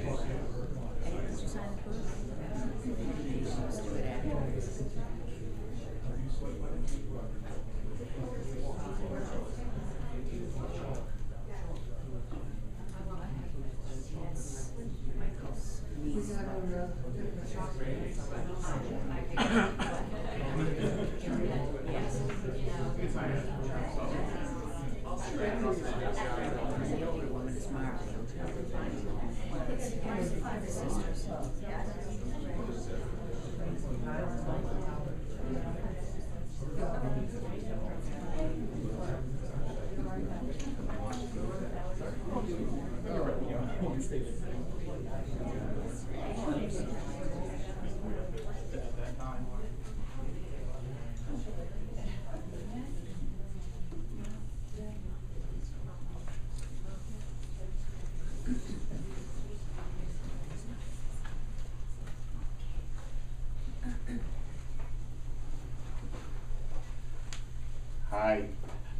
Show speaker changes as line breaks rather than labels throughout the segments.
you sign the book? Let's do it afterwards. The older woman is Martha. It's sisters.
Hi,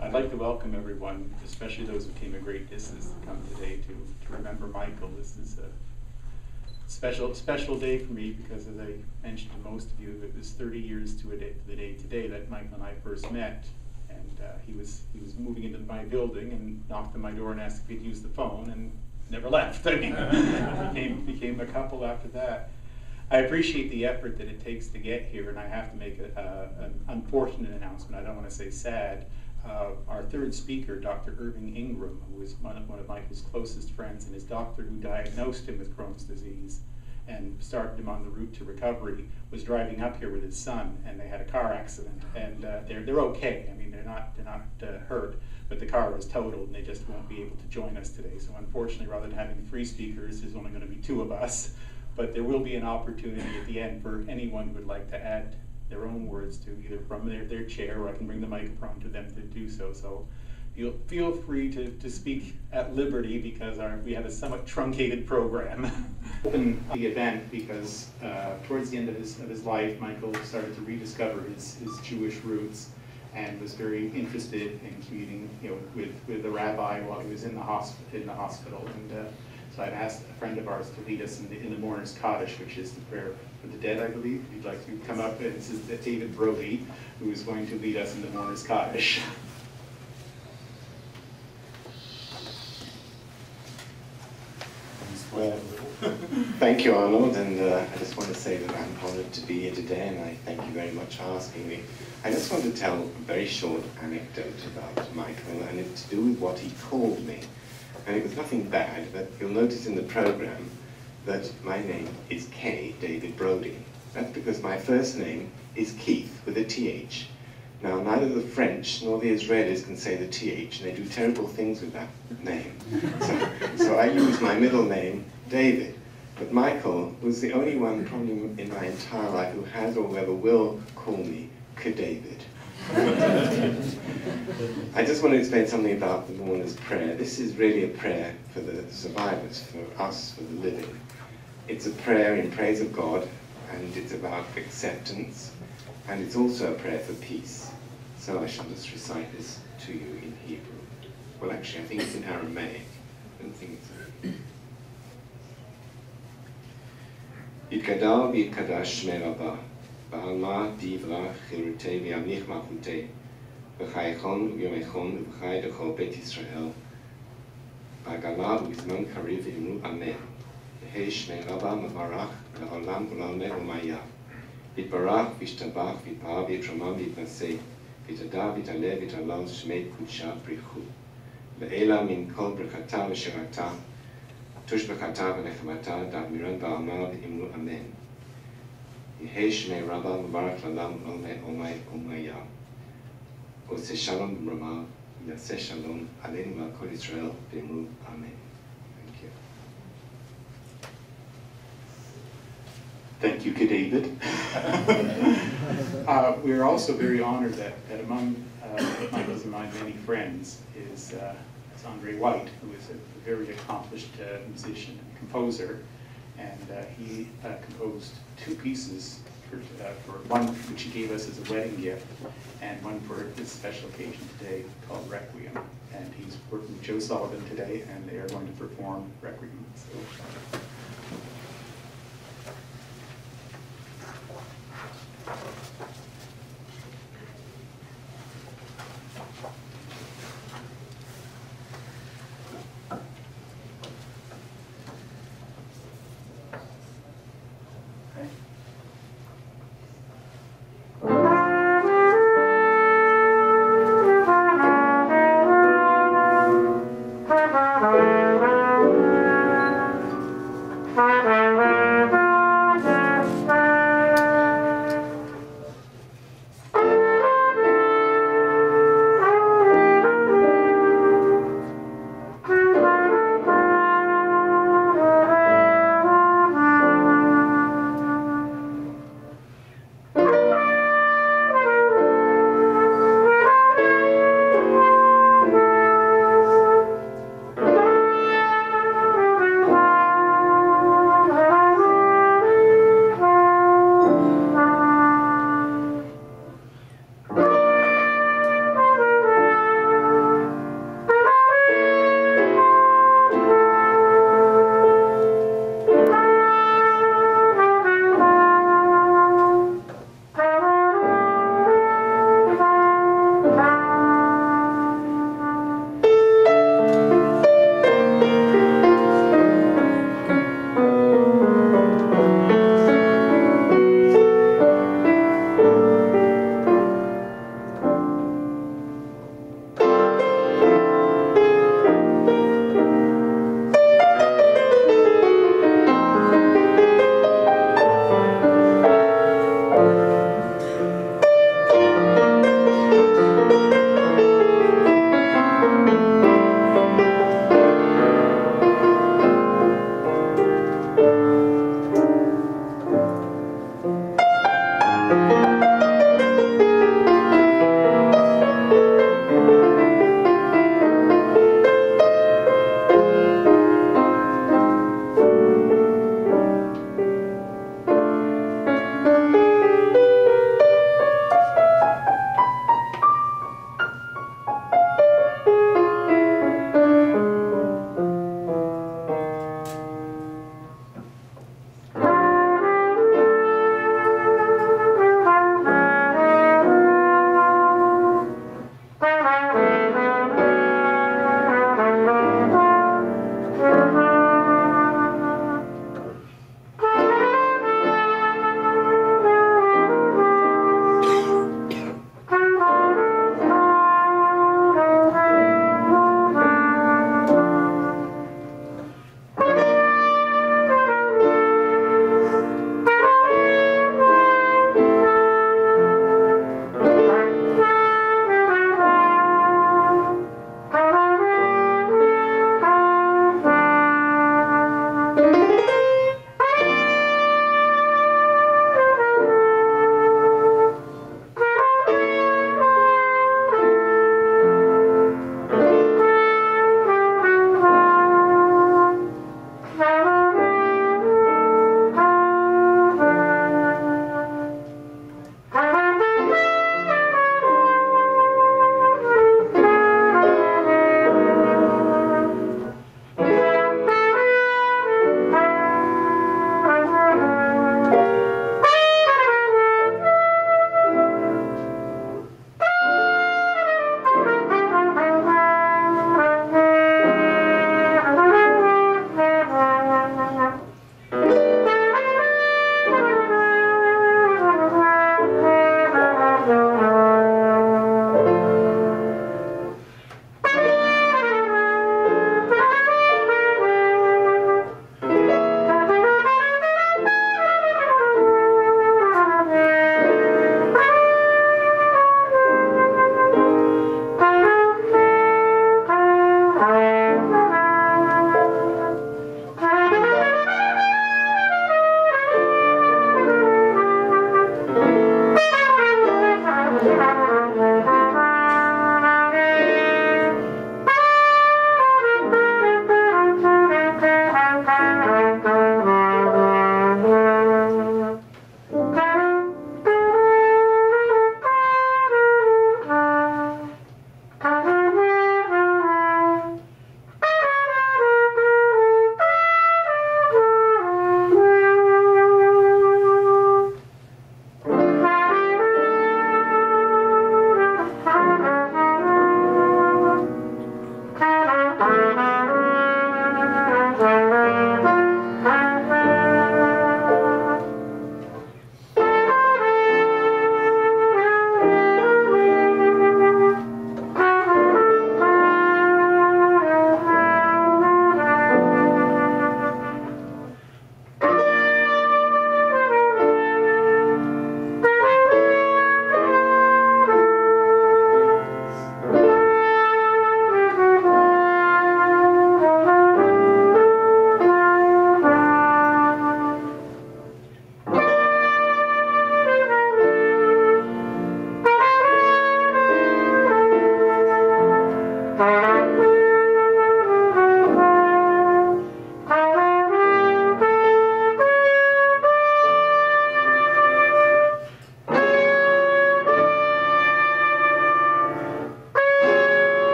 I'd like to welcome everyone, especially those who came a great distance to come today to remember Michael. This is a special day for me because, as I mentioned to most of you, it was 30 years to the day today that Michael and I first met. And he was moving into my building and knocked on my door and asked if he'd use the phone and never left. I mean, became a couple after that. I appreciate the effort that it takes to get here, and I have to make an unfortunate announcement. I don't want to say sad. Our third speaker, Dr. Irving Ingram, who was one of Michael's closest friends, and his doctor who diagnosed him with Crohn's disease and started him on the route to recovery, was driving up here with his son, and they had a car accident. And they're okay. I mean, they're not hurt, but the car was totaled, and they just won't be able to join us today. So unfortunately, rather than having 3 speakers, there's only going to be 2 of us. But there will be an opportunity at the end for anyone who would like to add their own words to either from their chair, or I can bring the microphone to them to do so. So feel free to speak at liberty, because we have a somewhat truncated program. Open the event because towards the end of his life, Michael started to rediscover his Jewish roots and was very interested in communing with the rabbi while he was in the hospital. And so I've asked a friend of ours to lead us in the Mourner's Kaddish, which is the prayer for the dead, I believe. If you'd like to come up, and this is David Brody, who is going to lead us in the Mourner's Kaddish.
Well, thank you, Arnold, and I just want to say that I'm honored to be here today, and I thank you very much for asking me. I just want to tell a very short anecdote about Michael, and it's to do with what he called me. And it was nothing bad, but you'll notice in the program that my name is K. David Brody. That's because my first name is Keith with a TH. Now, neither the French nor the Israelis can say the TH, and they do terrible things with that name. So I use my middle name, David. But Michael was the only one probably in my entire life who has or ever will call me K-David. I just want to explain something about the mourner's prayer. This is really a prayer for the survivors, for us, for the living. It's a prayer in praise of God, and it's about acceptance, and it's also a prayer for peace. So I shall just recite this to you in Hebrew. Well, actually, I think it's in Aramaic. I don't think it's Yitgadal v'yitkadash shmei Rabbah, ba'alma divra chirutei v'yamlich malchutei, v'chayechon v'yomechon v'chay dechol Beit Yisrael, ba'gala v'izman kariv v'imru amen. Yehei shmei Rabbah mevarach le'olam v'la'olmeh u'mayah. Yitbarach v'yishtabach v'yitpa'ah v'yitromam v'yitnaseh, v'yitadah v'yitaleh v'yitalal shmei kudsha brichu. Ve'ela min kol brekata v'shirata, tushbekata v'nechmata da'miran ba'alma v'imru amen. Yehei shmei Rabbah mevarach l'olam v'la'olmeh u'mayah. Oseh shalom b'mrama, yaseh shalom aleinu v'al kol Yisrael v'imru amen. Thank you.
Thank you, David. We're also very honored that among Michael's and my many friends is Andre White, who is a very accomplished musician and composer, and he composed 2 pieces for one which he gave us as a wedding gift, and one for this special occasion today called Requiem. And he's working with Joe Sullivan today, and they are going to perform Requiem. So,